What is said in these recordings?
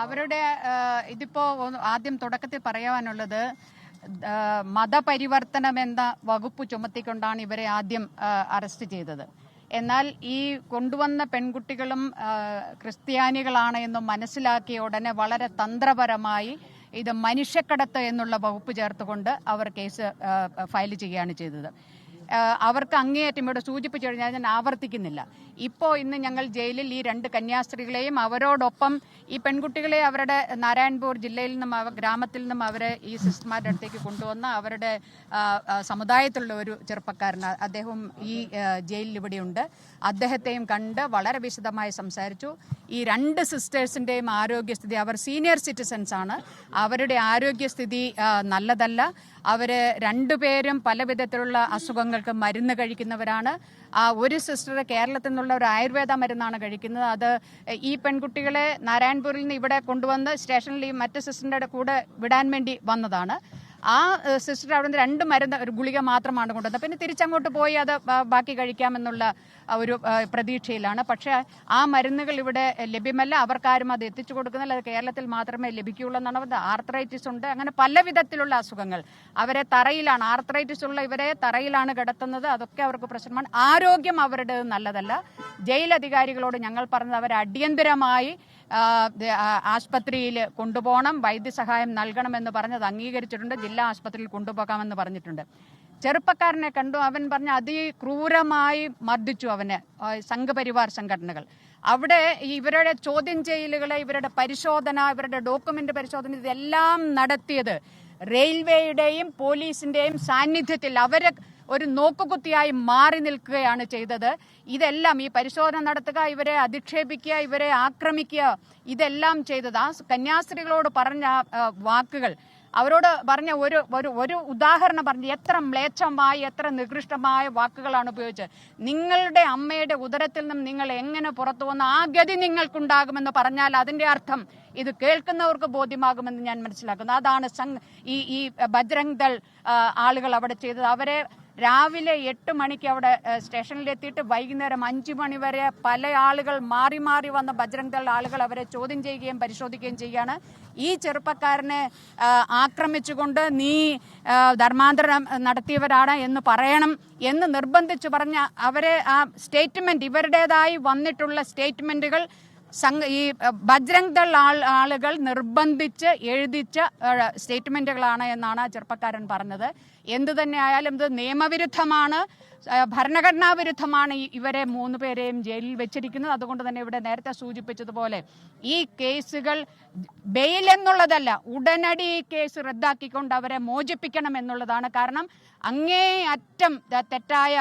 അവരുടെ ഇതിപ്പോ ആദ്യം തുടക്കത്തിൽ പറയാനുള്ളത് മതപരിവർത്തനം എന്ന വകുപ്പ് ചുമത്തിക്കൊണ്ടാണ് ഇവരെ ആദ്യം അറസ്റ്റ് ചെയ്തത്. എന്നാൽ ഈ കൊണ്ടുവന്ന പെൺകുട്ടികളും ക്രിസ്ത്യാനികളാണ് എന്നും മനസ്സിലാക്കിയ ഉടനെ വളരെ തന്ത്രപരമായി ഇത് മനുഷ്യക്കടത്ത് എന്നുള്ള വകുപ്പ് ചേർത്തുകൊണ്ട് അവർ കേസ് ഫയൽ ചെയ്യുകയാണ് ചെയ്തത്. അവർക്ക് അങ്ങേയറ്റം ഇവിടെ സൂചിപ്പിച്ചു കഴിഞ്ഞാൽ ഞാൻ ആവർത്തിക്കുന്നില്ല. ഇന്ന് ഞങ്ങൾ ജയിലിൽ ഈ 2 കന്യാസ്ത്രീകളെയും അവരോടൊപ്പം ഈ പെൺകുട്ടികളെ അവരുടെ നാരായൺപൂർ ജില്ലയിൽ നിന്നും ഗ്രാമത്തിൽ നിന്നും അവരെ ഈ സിസ്റ്റർമാരുടെ അടുത്തേക്ക് കൊണ്ടുവന്ന അവരുടെ സമുദായത്തിലുള്ള ഒരു ചെറുപ്പക്കാരൻ, അദ്ദേഹം ഈ ജയിലിൽ ഇവിടെയുണ്ട്. അദ്ദേഹത്തെയും കണ്ട് വളരെ വിശദമായി സംസാരിച്ചു. ഈ 2 സിസ്റ്റേഴ്സിൻ്റെയും ആരോഗ്യസ്ഥിതി, അവർ സീനിയർ സിറ്റിസൺസ് ആണ്, അവരുടെ ആരോഗ്യസ്ഥിതി നല്ലതല്ല. അവര് 2 പേരും പല വിധത്തിലുള്ള അസുഖങ്ങൾക്ക് മരുന്ന് കഴിക്കുന്നവരാണ്. ഒരു സിസ്റ്റർ കേരളത്തിൽ നിന്നുള്ള ഒരു ആയുർവേദ മരുന്നാണ് കഴിക്കുന്നത്. അത് ഈ പെൺകുട്ടികളെ നാരായൺപൂരിൽ നിന്ന് ഇവിടെ കൊണ്ടുവന്ന് സ്റ്റേഷനിൽ ഈ മറ്റ് സിസ്റ്ററിന്റെ കൂടെ വിടാൻ വേണ്ടി വന്നതാണ്. ആ സിസ്റ്റർ അവിടെ നിന്ന് 2 മരുന്ന്, ഒരു ഗുളിക മാത്രമാണ് കൊണ്ടുവന്നത്. പിന്നെ തിരിച്ചങ്ങോട്ട് പോയി അത് ബാക്കി കഴിക്കാമെന്നുള്ള ഒരു പ്രതീക്ഷയിലാണ്. പക്ഷേ ആ മരുന്നുകൾ ഇവിടെ ലഭ്യമല്ല, അവർക്കാരും അത് എത്തിച്ചു കൊടുക്കുന്നില്ല. അത് കേരളത്തിൽ മാത്രമേ ലഭിക്കുകയുള്ളൂ എന്നാണ് പറഞ്ഞത്. ആർത്രൈറ്റിസ് ഉണ്ട്, അങ്ങനെ പല വിധത്തിലുള്ള അസുഖങ്ങൾ. അവരെ തറയിലാണ്, ആർത്രൈറ്റിസ് ഉള്ള ഇവരെ തറയിലാണ് കിടത്തുന്നത്. അതൊക്കെ അവർക്ക് പ്രശ്നമാണ്. ആരോഗ്യം അവരുടെ നല്ലതല്ല. ജയിൽ അധികാരികളോട് ഞങ്ങൾ പറഞ്ഞത് അവരെ അടിയന്തരമായി ആശുപത്രിയിൽ കൊണ്ടുപോകണം, വൈദ്യസഹായം നൽകണമെന്ന് പറഞ്ഞത് അംഗീകരിച്ചിട്ടുണ്ട്. ജില്ലാ ആശുപത്രിയിൽ കൊണ്ടുപോകാമെന്ന് പറഞ്ഞിട്ടുണ്ട്. ചെറുപ്പക്കാരനെ കണ്ടു, അവൻ പറഞ്ഞ അതിക്രൂരമായി മർദ്ദിച്ചു അവനെ സംഘപരിവാർ സംഘടനകൾ. അവിടെ ഇവരുടെ ചോദ്യം ചെയ്യലുകളെ, ഇവരുടെ പരിശോധന, ഇവരുടെ ഡോക്യുമെന്റ് പരിശോധന ഇതെല്ലാം നടത്തിയത് റെയിൽവേയുടെയും പോലീസിന്റെയും സാന്നിധ്യത്തിൽ അവരെ ഒരു നോക്കുകുത്തിയായി മാറി നിൽക്കുകയാണ് ചെയ്തത്. ഇതെല്ലാം ഈ പരിശോധന നടത്തുക, ഇവരെ അധിക്ഷേപിക്കുക, ഇവരെ ആക്രമിക്കുക, ഇതെല്ലാം ചെയ്തത്. ആ കന്യാസ്ത്രീകളോട് പറഞ്ഞ വാക്കുകൾ, അവരോട് പറഞ്ഞ ഒരു ഉദാഹരണം പറഞ്ഞു, എത്ര മ്ലേച്ഛമായി, എത്ര നികൃഷ്ടമായ വാക്കുകളാണ് ഉപയോഗിച്ചത്. നിങ്ങളുടെ അമ്മയുടെ ഉദരത്തിൽ നിന്നും നിങ്ങൾ എങ്ങനെ പുറത്തു വന്ന ആ ഗതി നിങ്ങൾക്കുണ്ടാകുമെന്ന് പറഞ്ഞാൽ അതിന്റെ അർത്ഥം ഇത് കേൾക്കുന്നവർക്ക് ബോധ്യമാകുമെന്ന് ഞാൻ മനസ്സിലാക്കുന്നു. അതാണ് ഈ ബജ്രംഗ് ദൾ ആളുകൾ അവിടെ ചെയ്തത്. അവരെ രാവിലെ 8 മണിക്ക് അവിടെ സ്റ്റേഷനിലെത്തിയിട്ട് വൈകുന്നേരം 5 മണി വരെ പല ആളുകൾ മാറി മാറി വന്ന ബജ്രംഗ് ദൾ ആളുകൾ അവരെ ചോദ്യം ചെയ്യുകയും പരിശോധിക്കുകയും ചെയ്യുകയാണ്. ഈ ചെറുപ്പക്കാരനെ ആക്രമിച്ചുകൊണ്ട് നീ ധർമാന്തരം നടത്തിയവരാണ് എന്ന് പറയണം എന്ന് നിർബന്ധിച്ചു പറഞ്ഞ അവരെ ആ സ്റ്റേറ്റ്മെന്റ്, ഇവരുടേതായി വന്നിട്ടുള്ള സ്റ്റേറ്റ്മെന്റുകൾ ഈ ബജ്രംഗ് ദൾ ആളുകൾ നിർബന്ധിച്ച് എഴുതിച്ച സ്റ്റേറ്റ്മെന്റുകളാണ് എന്നാണ് ആ ചെറുപ്പക്കാരൻ പറഞ്ഞത്. എന്തു തന്നെ ആയാലും ഇത് നിയമവിരുദ്ധമാണ്, ഭരണഘടനാ വിരുദ്ധമാണ് ഇവരെ 3 പേരെയും ജയിലിൽ വെച്ചിരിക്കുന്നത്. അതുകൊണ്ട് തന്നെ ഇവിടെ നേരത്തെ സൂചിപ്പിച്ചതുപോലെ ഈ കേസുകൾ ബെയിൽ എന്നുള്ളതല്ല, ഉടനടി ഈ കേസ് റദ്ദാക്കിക്കൊണ്ട് അവരെ മോചിപ്പിക്കണം എന്നുള്ളതാണ്. കാരണം അങ്ങേയറ്റം തെറ്റായ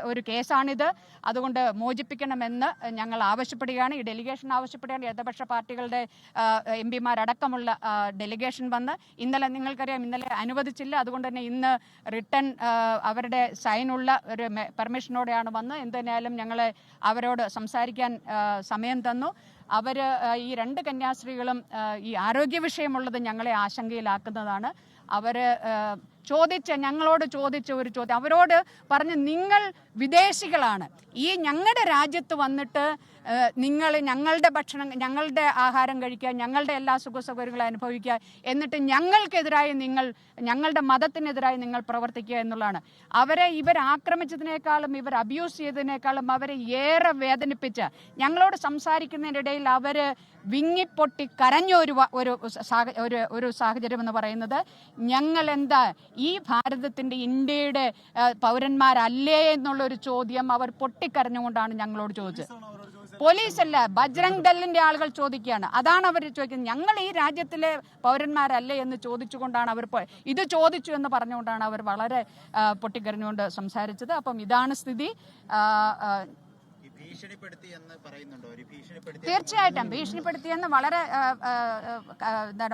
ഒരു കേസാണിത്. അതുകൊണ്ട് മോചിപ്പിക്കണമെന്ന് ഞങ്ങൾ ആവശ്യപ്പെടുകയാണ്. ഈ ഡെലിഗേഷൻ ആവശ്യപ്പെടുകയാണ്. ഇടതുപക്ഷ പാർട്ടികളുടെ എംപിമാരടക്കമുള്ള ഡെലിഗേഷൻ വന്ന് ഇന്നലെ, നിങ്ങൾക്കറിയാം, ഇന്നലെ അനുവദിച്ചില്ല. അതുകൊണ്ട് തന്നെ ഇന്ന് റിട്ടേൺ അവരുടെ സൈനുള്ള ഒരു പെർമിഷനോടെയാണ് വന്ന്. എന്തായാലും ഞങ്ങൾ അവരോട് സംസാരിക്കാൻ സമയം തന്നു. അവര് ഈ 2 കന്യാസ്ത്രീകളും ഈ ആരോഗ്യ വിഷയമുള്ളത് ഞങ്ങളെ ആശങ്കയിലാക്കുന്നതാണ്. അവര് ഞങ്ങളോട് ചോദിച്ച ഒരു ചോദ്യം, അവരോട് പറഞ്ഞ് നിങ്ങൾ വിദേശികളാണ്, ഈ ഞങ്ങളുടെ രാജ്യത്ത് വന്നിട്ട് നിങ്ങൾ ഞങ്ങളുടെ ഭക്ഷണം, ഞങ്ങളുടെ ആഹാരം കഴിക്കുക, ഞങ്ങളുടെ എല്ലാ സുഖസൗകര്യങ്ങളും അനുഭവിക്കുക, എന്നിട്ട് ഞങ്ങൾക്കെതിരായി നിങ്ങൾ, ഞങ്ങളുടെ മതത്തിനെതിരായി നിങ്ങൾ പ്രവർത്തിക്കുക എന്നുള്ളതാണ്. ഇവർ ആക്രമിച്ചതിനേക്കാളും ഇവർ അബ്യൂസ് ചെയ്തതിനേക്കാളും അവരെ ഏറെ വേദനിപ്പിച്ച, ഞങ്ങളോട് സംസാരിക്കുന്നതിനിടയിൽ അവർ വിങ്ങിപ്പൊട്ടി കരഞ്ഞ ഒരു സാഹചര്യം എന്ന് പറയുന്നത്, ഞങ്ങൾ എന്താ ഈ ഭാരതത്തിന്റെ, ഇന്ത്യയുടെ പൗരന്മാരല്ലേ എന്നുള്ളൊരു ചോദ്യം അവർ പൊട്ടിക്കരഞ്ഞുകൊണ്ടാണ് ഞങ്ങളോട് ചോദിച്ചത്. പോലീസല്ല, ബജ്രംഗ് ദളിന്റെ ആളുകൾ ചോദിക്കുകയാണ്. അതാണ് അവർ ചോദിക്കുന്നത്. ഞങ്ങൾ ഈ രാജ്യത്തിലെ പൗരന്മാരല്ലേ എന്ന് ചോദിച്ചുകൊണ്ടാണ് അവർ ഇത് ചോദിച്ചു എന്ന് പറഞ്ഞുകൊണ്ടാണ് അവർ വളരെ പൊട്ടിക്കരഞ്ഞുകൊണ്ട് സംസാരിച്ചത്. അപ്പം ഇതാണ് സ്ഥിതി. തീർച്ചയായിട്ടും ഭീഷണിപ്പെടുത്തിയെന്ന്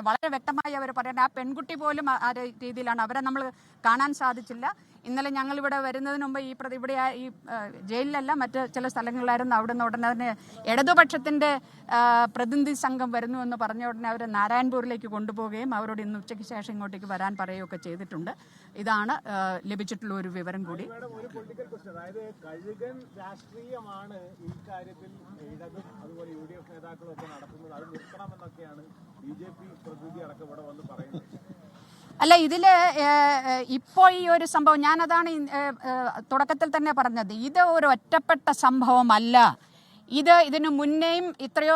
വളരെ വ്യക്തമായി അവർ പറയുന്നത്. ആ പെൺകുട്ടി പോലും ആ രീതിയിലാണ്, അവരെ നമ്മൾ കാണാൻ സാധിച്ചില്ല. ഇന്നലെ ഞങ്ങൾ ഇവിടെ വരുന്നതിന് മുമ്പ് ഇവിടെ ഈ ജയിലിലല്ല, മറ്റ് ചില സ്ഥലങ്ങളിലായിരുന്നു. അവിടുന്ന് ഉടനെ തന്നെ ഇടതുപക്ഷത്തിന്റെ പ്രതിനിധി സംഘം വരുന്നു എന്ന് പറഞ്ഞ ഉടനെ അവർ നാരായൺപൂരിലേക്ക് കൊണ്ടുപോവുകയും അവരോട് ഇന്ന് ഉച്ചയ്ക്ക് ശേഷം ഇങ്ങോട്ടേക്ക് വരാൻ പറയുകയൊക്കെ ചെയ്തിട്ടുണ്ട്. ഇതാണ് ലഭിച്ചിട്ടുള്ള ഒരു വിവരം കൂടി. രാഷ്ട്രീയമാണ് ഈ കാര്യത്തിൽ ഇടതും അതുപോലെ UDF നേതാക്കളും ഒക്കെ നടത്തുന്നത്, അത് നിർത്തണമെന്നൊക്കെയാണ് അല്ല, ഇതില് ഇപ്പോൾ ഈ ഒരു സംഭവം, ഞാനതാണ് തുടക്കത്തിൽ തന്നെ പറഞ്ഞത്, ഇത് ഒരു ഒറ്റപ്പെട്ട സംഭവമല്ല. ഇതിനു മുന്നേയും എത്രയോ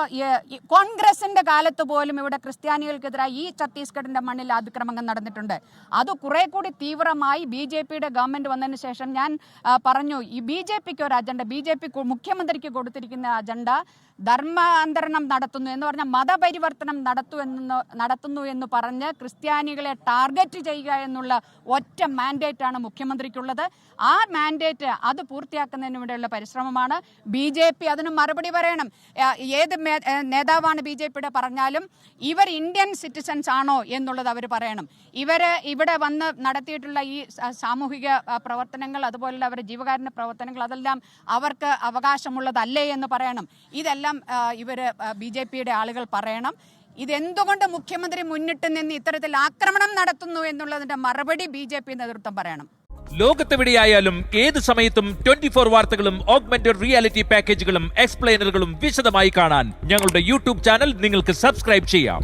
കോൺഗ്രസിന്റെ കാലത്ത് പോലും ഇവിടെ ക്രിസ്ത്യാനികൾക്കെതിരായി ഈ ഛത്തീസ്ഗഡിന്റെ മണ്ണിൽ അതിക്രമങ്ങൾ നടന്നിട്ടുണ്ട്. അത് കുറെ കൂടി തീവ്രമായി BJPയുടെ ഗവൺമെന്റ് വന്നതിന് ശേഷം ഞാൻ പറഞ്ഞു, ഈ BJPക്ക് ഒരു അജണ്ട, BJP മുഖ്യമന്ത്രിക്ക് കൊടുത്തിരിക്കുന്ന അജണ്ട ധർമാന്തരണം നടത്തുന്നു എന്ന് പറഞ്ഞാൽ മതപരിവർത്തനം നടത്തുന്നു എന്ന് പറഞ്ഞ് ക്രിസ്ത്യാനികളെ ടാർഗറ്റ് ചെയ്യുക എന്നുള്ള ഒറ്റ മാൻഡേറ്റാണ് മുഖ്യമന്ത്രിക്കുള്ളത്. ആ മാൻഡേറ്റ് അത് പൂർത്തിയാക്കുന്നതിന് വേണ്ടിയുള്ള പരിശ്രമമാണ്. BJP അതിന് മറുപടി പറയണം. ഏത് നേതാവാണ് BJPയുടെ പറഞ്ഞാലും ഇവർ ഇന്ത്യൻ സിറ്റിസൺസ് ആണോ എന്നുള്ളത് അവർ പറയണം. ഇവിടെ വന്ന് നടത്തിയിട്ടുള്ള ഈ സാമൂഹിക പ്രവർത്തനങ്ങൾ, അതുപോലുള്ള അവരുടെ ജീവകാരുണ്യ പ്രവർത്തനങ്ങൾ, അതെല്ലാം അവർക്ക് അവകാശമുള്ളതല്ലേ എന്ന് പറയണം. ഇതെല്ലാം BJPയുടെ ആളുകൾ പറയണം. ഇതെന്തുകൊണ്ട് മുഖ്യമന്ത്രി മുന്നിട്ട് നിന്ന് ഇത്തരത്തിൽ ആക്രമണം നടത്തുന്നു എന്നുള്ളതിന്റെ മറുപടി BJP നേതൃത്വം പറയണം. ലോകത്തെവിടെയായാലും ഏത് സമയത്തും 24 വാർത്തകളും ഓഗ്മെന്റഡ് റിയാലിറ്റി പാക്കേജുകളും എക്സ്പ്ലെയിനറുകളും വിശദമായി കാണാൻ ഞങ്ങളുടെ YouTube ചാനൽ നിങ്ങൾക്ക് സബ്സ്ക്രൈബ് ചെയ്യാം.